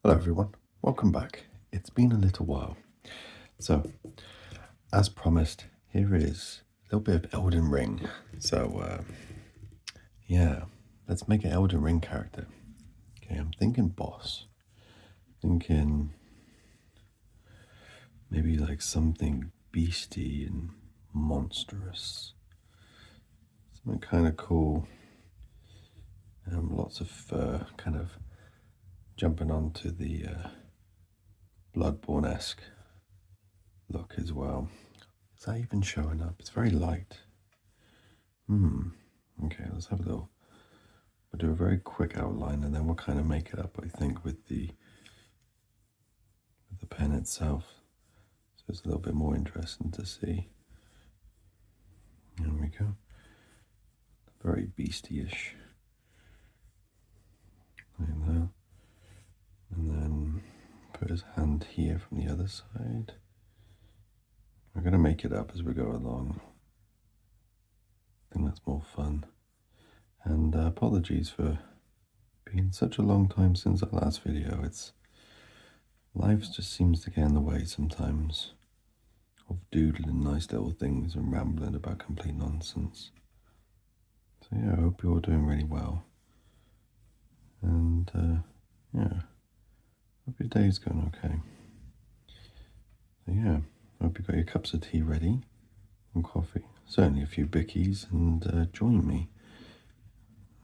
Hello everyone, welcome back. It's been a little while. So, as promised, here is a little bit of Elden Ring. So, yeah, let's make an Elden Ring character. Okay, I'm thinking boss. Thinking maybe like something beastie and monstrous. Something kind of cool. Lots of fur kind of jumping onto the Bloodborne-esque look as well. Is that even showing up? It's very light. Okay, let's have a little. We'll do a very quick outline and then we'll kind of make it up, I think, with the pen itself. So it's a little bit more interesting to see. There we go. Very beastie-ish. Like that. And then put his hand here from the other side. We're going to make it up as we go along. I think that's more fun. And apologies for being such a long time since our last video. Life just seems to get in the way sometimes of doodling nice little things and rambling about complete nonsense. So yeah, I hope you're all doing really well. And yeah, hope your day's going okay. So yeah, hope you got your cups of tea ready and coffee. Certainly a few bickies, and join me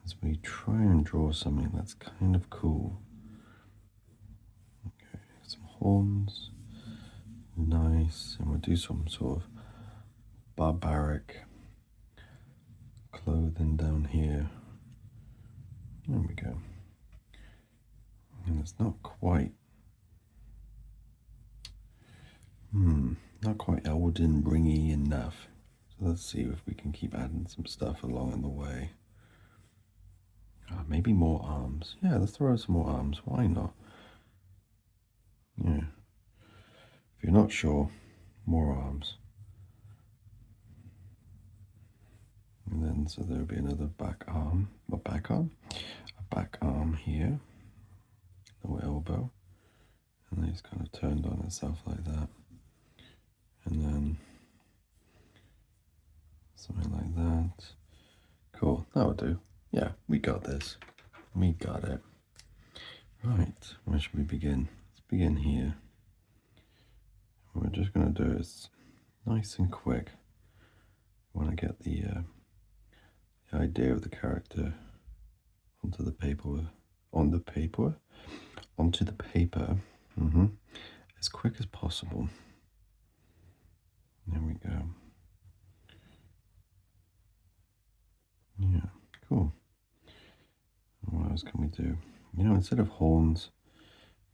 as we try and draw something that's kind of cool. Okay, some horns. Nice, and we'll do some sort of barbaric clothing down here. There we go. And it's not quite, not quite Elden Ringy enough. So let's see if we can keep adding some stuff along the way. Maybe more arms. Yeah, let's throw out some more arms. Why not? Yeah. If you're not sure, more arms. And then, so there'll be another back arm. A back arm? A back arm here. No elbow. And then it's kind of turned on itself like that. And then something like that. Cool, that'll do. Yeah, we got this. We got it. Right, where should we begin? Let's begin here. What we're just going to do is nice and quick. I want to get the idea of the character onto the paper, as quick as possible. There we go. Yeah, cool. What else can we do? You know, instead of horns,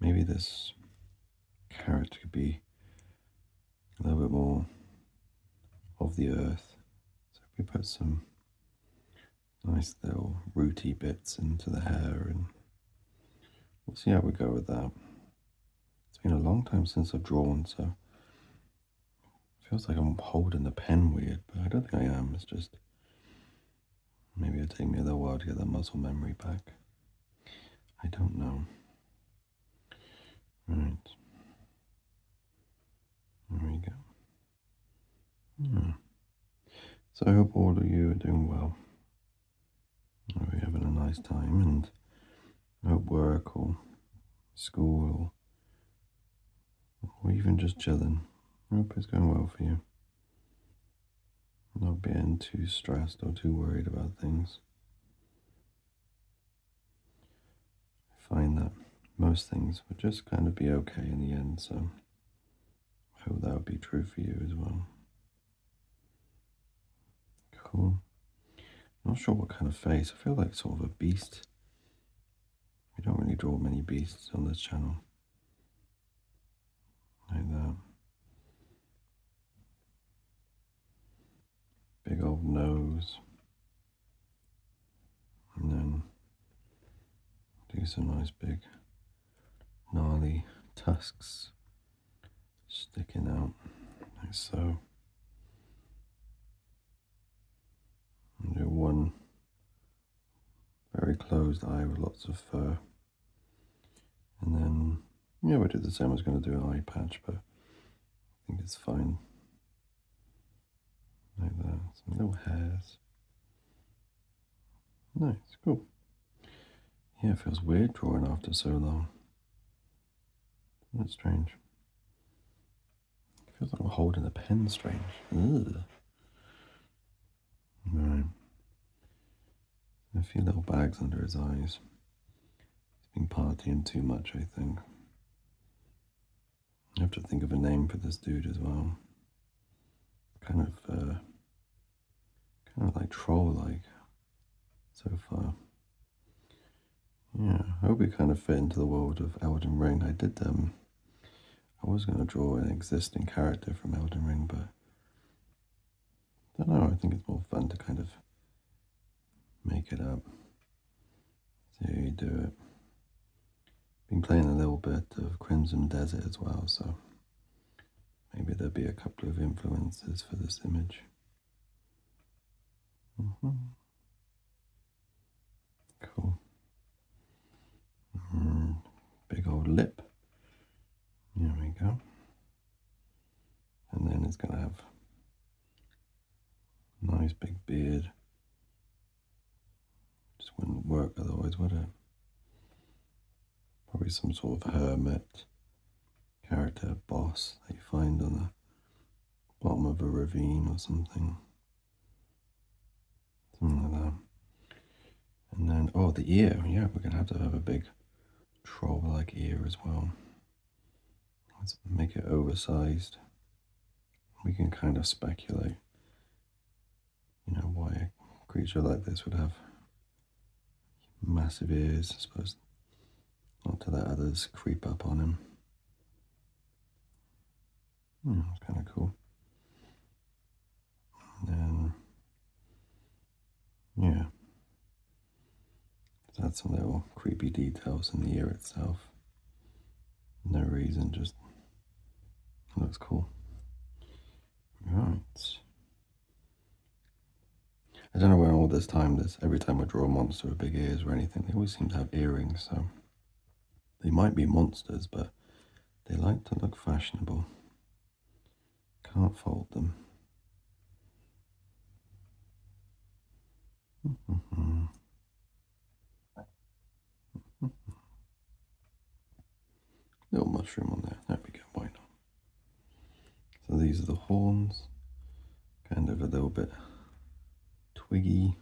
maybe this character could be a little bit more of the earth. So if we put some nice little rooty bits into the hair, and we'll see how we go with that. It's been a long time since I've drawn, so it feels like I'm holding the pen weird, but I don't think I am. It's just maybe it'll take me a little while to get that muscle memory back. I don't know. Right. There we go. Yeah. So I hope all of you are doing well. I hope you're having a nice time, and I hope work or school or even just chilling, I hope it's going well for you. Not being too stressed or too worried about things. I find that most things would just kind of be okay in the end, so I hope that would be true for you as well. Cool. Not sure what kind of face. I feel like sort of a beast. We don't really draw many beasts on this channel. Like that. Big old nose. And then do some nice big gnarly tusks sticking out like so. And do one very closed eye with lots of fur. And then Yeah, we did the same. I was going to do an eye patch, but I think it's fine. Like that. Some little hairs. Nice, cool. Yeah, it feels weird drawing after so long. That's strange. It feels like I'm holding a pen strange. Ugh. Right. A few little bags under his eyes. He's been partying too much, I think. I have to think of a name for this dude as well. Kind of like troll-like so far. Yeah, I hope we kind of fit into the world of Elden Ring. I was going to draw an existing character from Elden Ring, but I don't know, I think it's more fun to kind of make it up. See how you do it. Been playing a little bit of Crimson Desert as well, so maybe there'll be a couple of influences for this image. Cool. Big old lip. There we go. And then it's going to have a nice big beard. Just wouldn't work otherwise, would it? Probably some sort of hermit character boss that you find on the bottom of a ravine or something. Something like that. And then, oh, the ear. Yeah, we're going to have a big troll-like ear as well. Let's make it oversized. We can kind of speculate, why a creature like this would have massive ears. I suppose not to let others creep up on him. It's kind of cool. And then, yeah, let's add some little creepy details in the ear itself. No reason, just looks cool. Right. I don't know where all this time, every time I draw a monster with big ears or anything, they always seem to have earrings, so they might be monsters, but they like to look fashionable. Can't fault them. Little mushroom on there. There we go. Why not? So these are the horns. Kind of a little bit twiggy.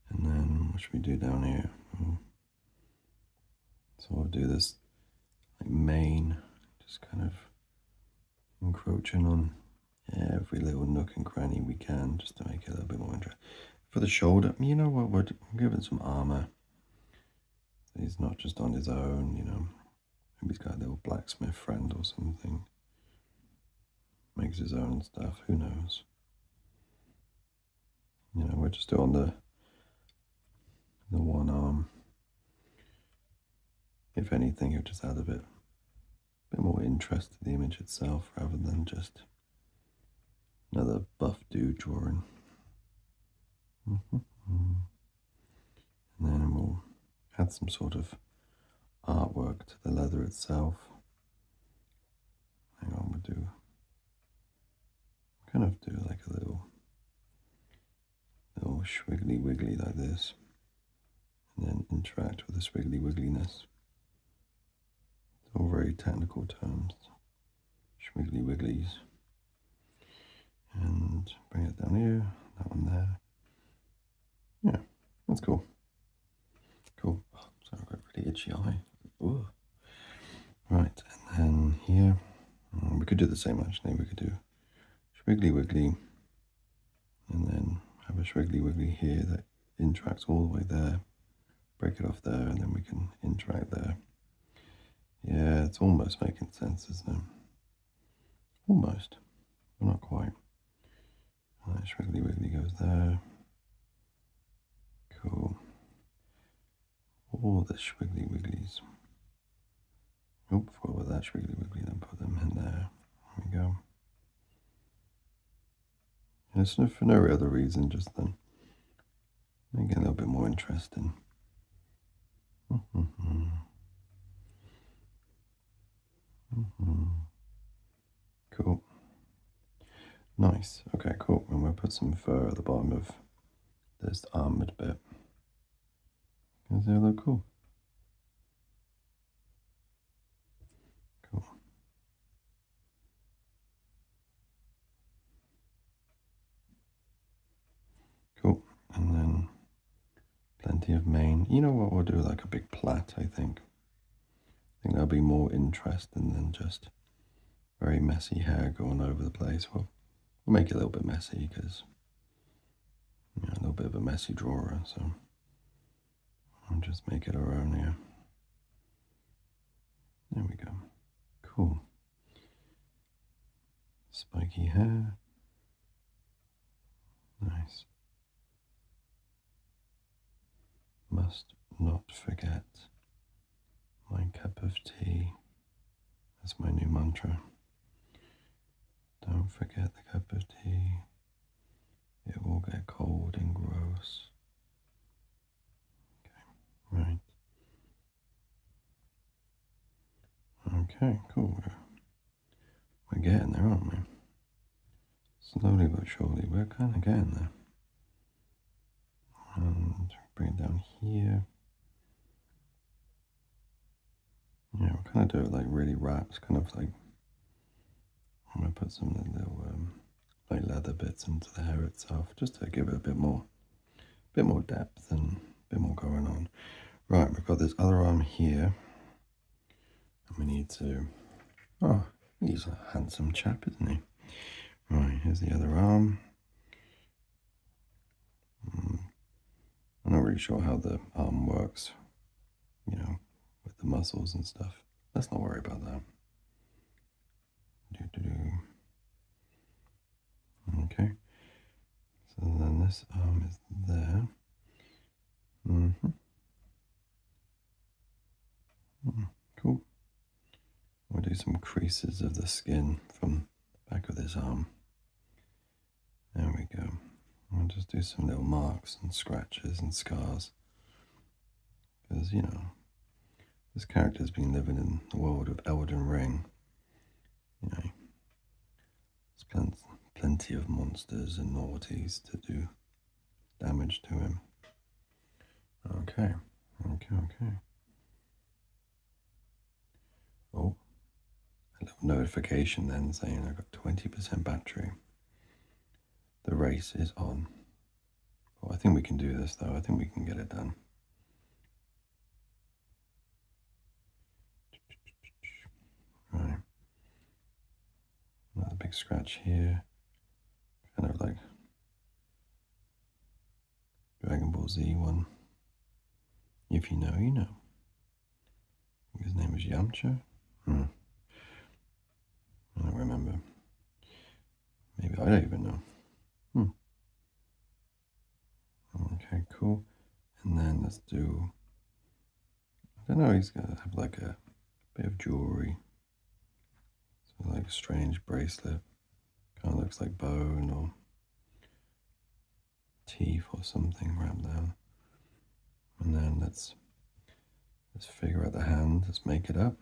And then what should we do down here? So we'll do this like mane, just kind of encroaching on every little nook and cranny we can, just to make it a little bit more interesting. For the shoulder, you know what? We're giving some armor. So he's not just on his own, Maybe he's got a little blacksmith friend or something. Makes his own stuff. Who knows? We're just doing the one arm. If anything, it just add a bit more interest to the image itself rather than just another buff dude drawing. And then we'll add some sort of artwork to the leather itself. Hang on, we'll kind of do like a little swiggly wiggly like this, and then interact with the swiggly wiggliness. It's all very technical terms. Swiggly wigglies. And bring it down here, that one there. Yeah, that's cool. Cool. Oh, sorry, I've got a really itchy eye. Ooh. Right, and then here, we could do the same actually. We could do swiggly wiggly, and then have a swiggly wiggly here that interacts all the way there. Break it off there, and then we can interact there. Yeah, it's almost making sense, isn't it? Almost, but not quite. And that swiggly wiggly goes there. Cool. All the swiggly wigglies. Oh, forgot about that swiggly wiggly, then put them in there. There we go. And it's for no other reason, just then make it a little bit more interesting. Cool. Nice. Okay, cool. And we'll put some fur at the bottom of this armored bit. Does that look cool? Cool. Cool. And then plenty of mane. You know what? We'll do like a big plait, I think. I think that'll be more interesting than just very messy hair going over the place. We'll make it a little bit messy because, you know, a little bit of a messy drawer. So I'll just make it our own here. There we go. Cool. Spiky hair. Nice. Must not forget my cup of tea. That's my new mantra. Don't forget the cup of tea. It will get cold and gross. Okay, right. Okay, cool. We're getting there, aren't we? Slowly but surely, we're kind of getting there. And bring it down here. Yeah, we'll kind of do it like really wraps, kind of like I'm gonna put some little like leather bits into the hair itself, just to give it a bit more depth and a bit more going on. Right, we've got this other arm here, and we need to. Oh, he's a handsome chap, isn't he? Right, here's the other arm. I'm not really sure how the arm works, you know, with the muscles and stuff. Let's not worry about that. Okay. So then this arm is there. Cool. We'll do some creases of the skin from the back of this arm. There we go. We'll just do some little marks and scratches and scars. Because, you know, this character's been living in the world of Elden Ring. You know, there's plenty of monsters and naughties to do damage to him. Okay. Oh, a little notification then saying I got 20% battery. The race is on. Oh, I think we can do this though. I think we can get it done. Right. Another big scratch here. Kind of like Dragon Ball Z one. If you know, you know. His name is Yamcha. I don't remember. Maybe I don't even know. Okay, cool. And then let's do. I don't know. He's gonna have like a bit of jewelry. So like a strange bracelet. Kind of looks like bone or teeth or something wrapped down. And then let's figure out the hand. Let's make it up.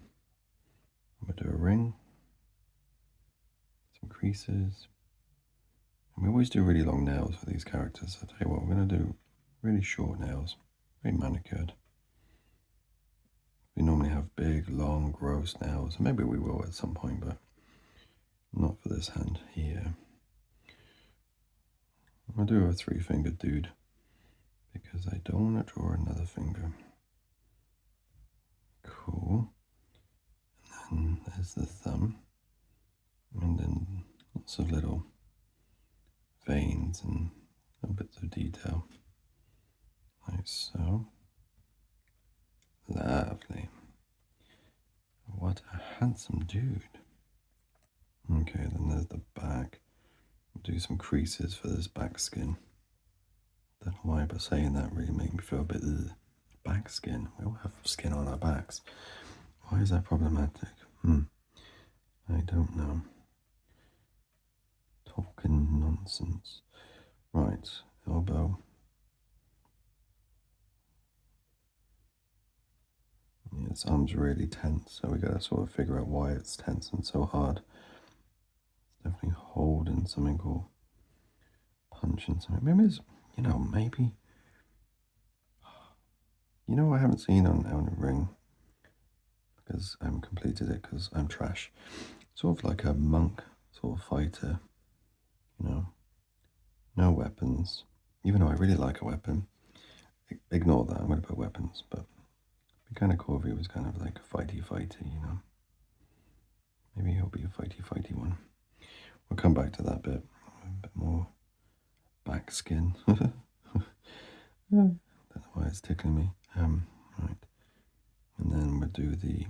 We'll do a ring. Some creases. And we always do really long nails for these characters. So I tell you what, we're going to do really short nails. Very manicured. We normally have big, long, gross nails. Maybe we will at some point, but not for this hand here. I'll do a 3-fingered dude because I don't want to draw another finger. Cool. And then there's the thumb. And then lots of little veins and little bits of detail. Like so. Lovely. What a handsome dude. Okay, then there's the back. We'll do some creases for this back skin. Don't know why, but saying that really made me feel a bit back skin. We all have skin on our backs. Why is that problematic? I don't know. Talking nonsense. Right, elbow. Yeah, its arm's really tense, so we gotta sort of figure out why it's tense and so hard. It's definitely holding something or punching something. Maybe it's, maybe. I haven't seen on Elden Ring because I haven't completed it because I'm trash. Sort of like a monk sort of fighter, you know, no weapons. Even though I really like a weapon, ignore that. I'm going to put weapons, but it'd be kind of cool if he was kind of like a fighty. Maybe he'll be a fighty one. We'll come back to that bit. A bit more back skin. Don't know why it's tickling me. Right. And then we'll do the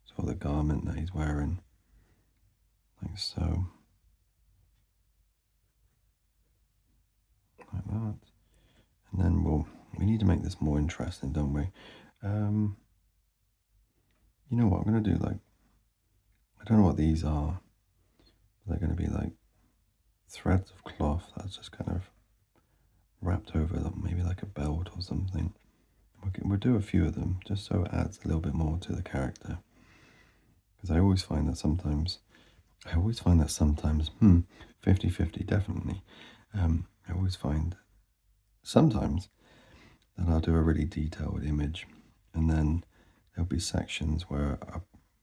sort of the garment that he's wearing, like so. Like that. And then we need to make this more interesting, don't we? You know what I'm going to do? Like, I don't know what these are. They're going to be like threads of cloth that's just kind of wrapped over them, maybe like a belt or something. We'll do a few of them just so it adds a little bit more to the character. Because I always find that sometimes, 50-50, definitely. I always find sometimes that I'll do a really detailed image and then there'll be sections where,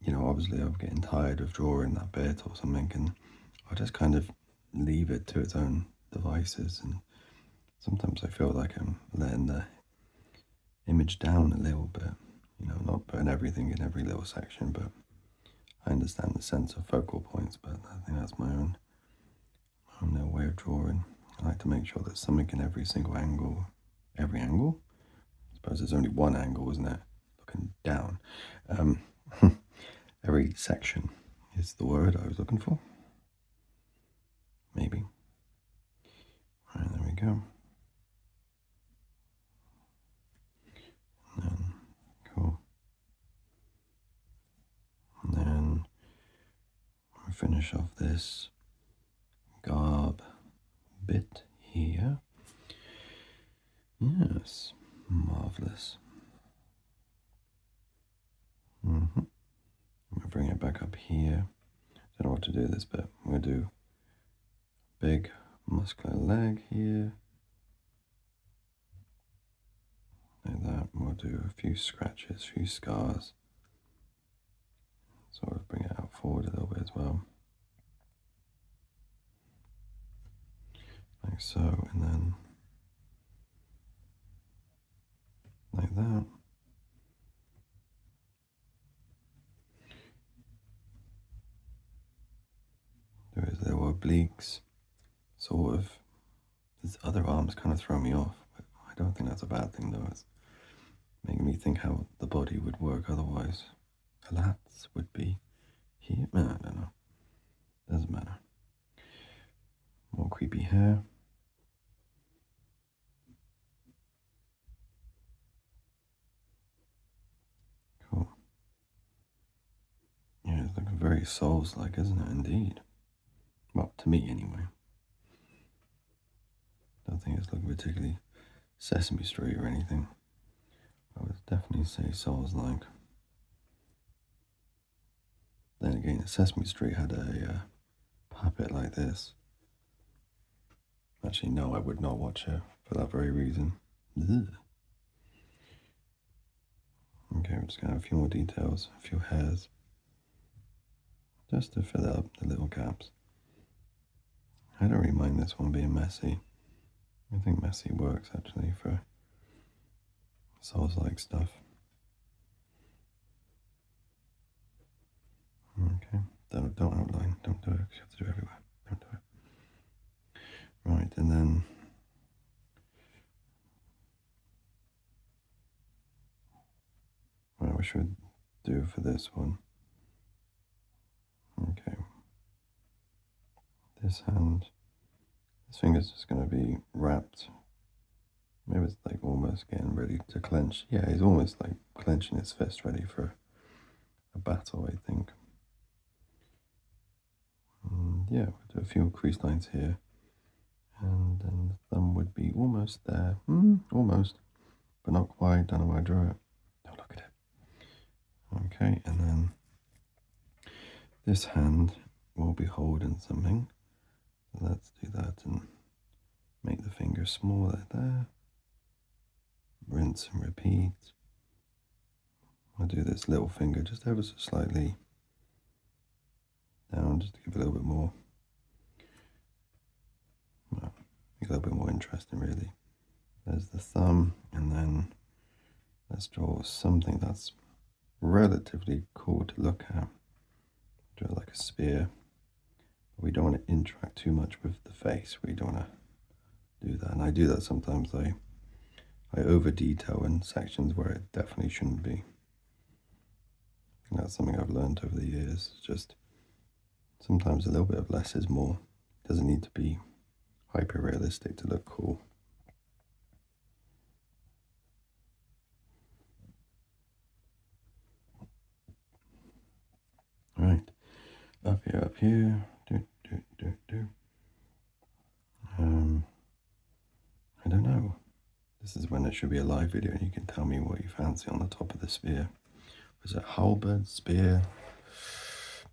obviously I'm getting tired of drawing that bit or something and I'll just kind of leave it to its own devices. And sometimes I feel like I'm letting the image down a little bit, not putting everything in every little section, but I understand the sense of focal points, but I think that's my own little way of drawing. I like to make sure there's something in every single angle. Every angle? I suppose there's only one angle, isn't it? Looking down. Every section is the word I was looking for. Maybe. Alright, there we go. And then, cool. And then we finish off this garb bit here. Yes, marvelous. I'm going to bring it back up here. Don't know what to do with this bit. I'm going to do big muscular leg here. Like that. We'll do a few scratches, a few scars. Sort of bring it out forward a little bit as well. Like so, and then like that. There is little obliques, sort of. His other arms kind of throw me off, but I don't think that's a bad thing though. It's making me think how the body would work otherwise. The lats would be here. I don't know. Doesn't matter. More creepy hair. Cool. Yeah, it's looking very Souls-like, isn't it? Indeed. Well, to me anyway. Don't think it's looking particularly Sesame Street or anything. I would definitely say Souls-like. Then again, Sesame Street had a puppet like this. Actually, no, I would not watch it for that very reason. Ugh. Okay, we're just going to have a few more details, a few hairs, just to fill up the little gaps. I don't really mind this one being messy. I think messy works actually for Souls-like stuff. Okay, don't outline, don't do it, you have to do it everywhere, don't do it. Right, and then what we should do for this one. Okay, this hand, this finger's just going to be wrapped. Maybe it's like almost getting ready to clench. Yeah, he's almost like clenching his fist ready for a battle, I think. Yeah, we'll do a few crease lines here. And then the thumb would be almost there. Almost, but not quite. Don't know why I drew it. Oh, look at it. Okay, and then this hand will be holding something. So let's do that and make the finger smaller there. Rinse and repeat. I'll do this little finger just ever so slightly down, just to give it a little bit more, well, make it a little bit more interesting, really. There's the thumb, and then let's draw something that's relatively cool to look at. Draw like a spear. We don't want to interact too much with the face. We don't want to do that, and I do that sometimes. I over detail in sections where it definitely shouldn't be. And that's something I've learned over the years. Just sometimes a little bit of less is more. It doesn't need to be hyper realistic to look cool. Right, up here. I don't know. This is when it should be a live video and you can tell me what you fancy on the top of the spear. Was it halberd, spear?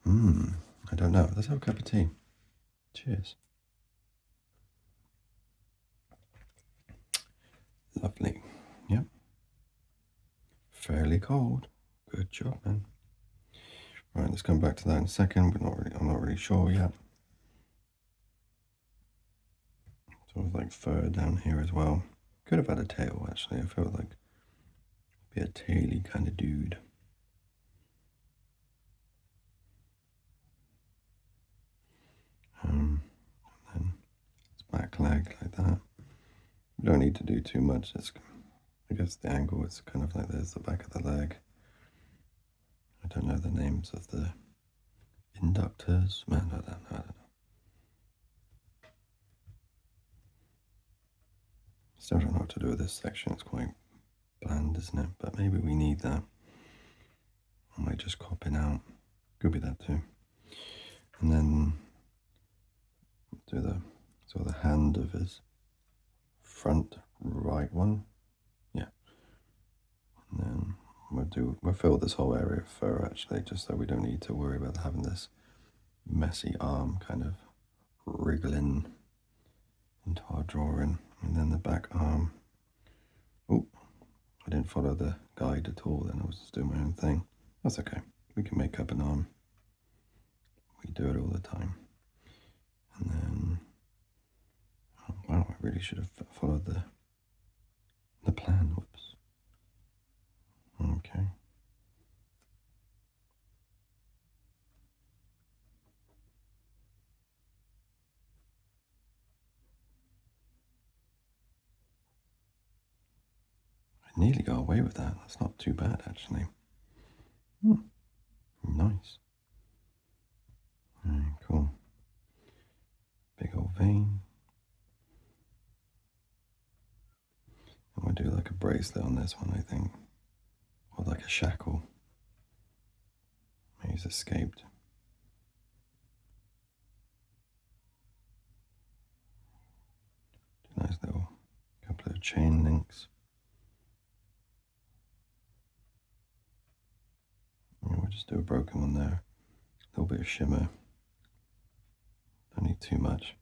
I don't know. Let's have a cup of tea. Cheers. Lovely. Yep. Fairly cold. Good job, man. Right, let's come back to that in a second. I'm not really sure yet. Sort of like fur down here as well. Could have had a tail, actually. I feel like be a taily kind of dude. And then it's back leg like that. We don't need to do too much. I guess the angle is kind of like there's the back of the leg. I don't know the names of the inductors. Man, I don't know. Still don't know what to do with this section. It's quite bland, isn't it? But maybe we need that. I might just cop it out. Could be that too. And then do the sort of the hand of his front right one. Yeah. And then we'll fill this whole area of fur actually, just so we don't need to worry about having this messy arm kind of wriggling into our drawing. And then the back arm. Oh, I didn't follow the guide at all, then I was just doing my own thing. That's okay. We can make up an arm. We do it all the time. And then, oh, wow, I really should have followed the plan. Whoops. Okay. I nearly got away with that. That's not too bad, actually. Nice. Alright, cool. Big old vein. And we'll do like a bracelet on this one, I think. Or like a shackle. He's escaped. Nice little couple of chain links. And we'll just do a broken one there. A little bit of shimmer. Don't need too much.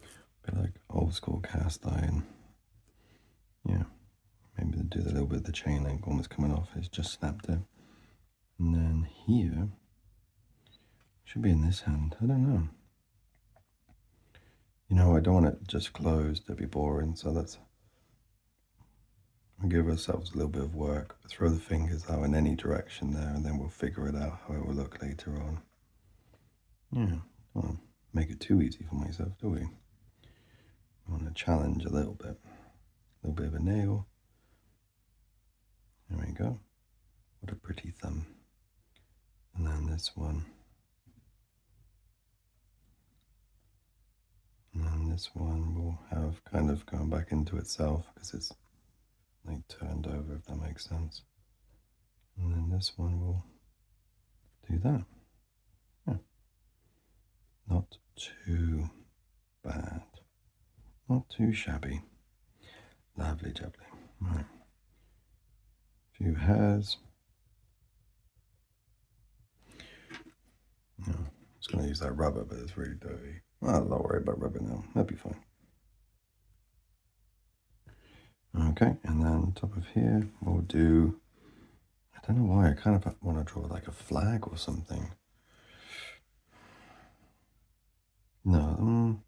A bit like old school cast iron. Yeah. Maybe do the little bit of the chain link almost coming off. It's just snapped it. And then here, should be in this hand. I don't know. You know, I don't want it just closed to be boring, so we'll give ourselves a little bit of work. Throw the fingers out in any direction there, and then we'll figure it out how it will look later on. Yeah, don't want to make it too easy for myself, do we? I want to challenge a little bit. A little bit of a nail. There we go. What a pretty thumb. And then this one. And then this one will have kind of gone back into itself because it's like turned over, if that makes sense. And then this one will do that. Yeah. Not too bad. Not too shabby. Lovely jubbly. Right. Few hairs. going to use that rubber, but it's really dirty. Well, I'm not worried about rubber now. That'll be fine. Okay, and then on top of here, we'll do, I don't know why, I kind of want to draw like a flag or something. No,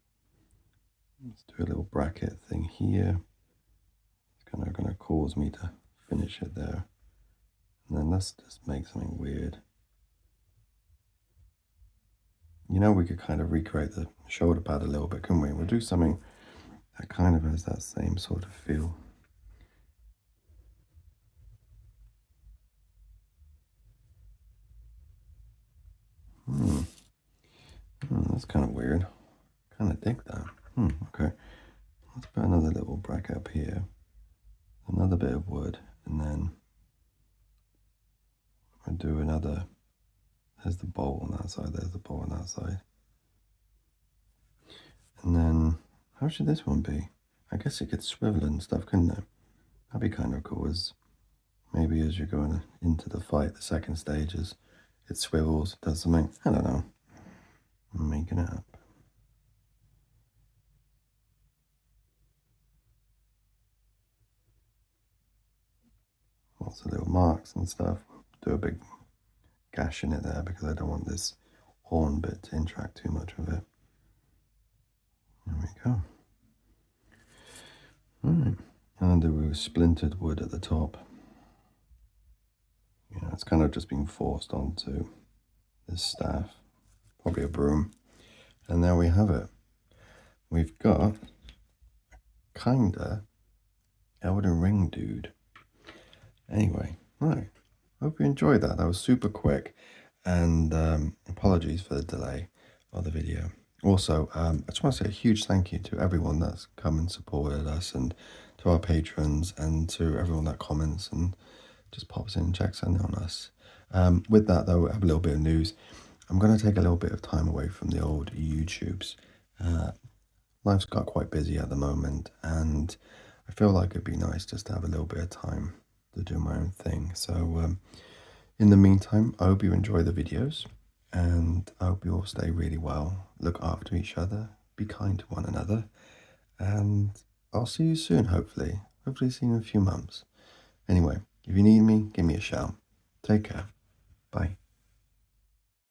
let's do a little bracket thing here. It's kind of going to cause me to finish it there. And then let's just make something weird. You know, we could kind of recreate the shoulder pad a little bit, couldn't we? We'll do something that kind of has that same sort of feel. That's kind of weird. Kind of dig that. Okay. Let's put another little bracket up here. Another bit of wood, and then I'll do another. There's the bowl on that side, there's the bowl on that side. And then, how should this one be? I guess it could swivel and stuff, couldn't it? That'd be kind of cool, as maybe as you're going into the fight, the second stage is it swivels, does something. I don't know. I'm making it up. Lots of little marks and stuff. Do a big gash in it there because I don't want this horn bit to interact too much with it. There we go. Alright, and there was splintered wood at the top. Yeah, it's kind of just being forced onto this staff, probably a broom. And there we have it. We've got kinda Elden Ring dude. Anyway, right. Hope you enjoyed that. That was super quick. And apologies for the delay of the video. Also, I just want to say a huge thank you to everyone that's come and supported us, and to our patrons, and to everyone that comments and just pops in and checks in on us. With that, though, I have a little bit of news. I'm going to take a little bit of time away from the old YouTubes. Life's got quite busy at the moment, and I feel like it'd be nice just to have a little bit of time to do my own thing. So in the meantime, I hope you enjoy the videos, and I hope you all stay really well, look after each other, be kind to one another, and I'll see you soon, hopefully see you in a few months. Anyway, if you need me, give me a shout. Take care. Bye.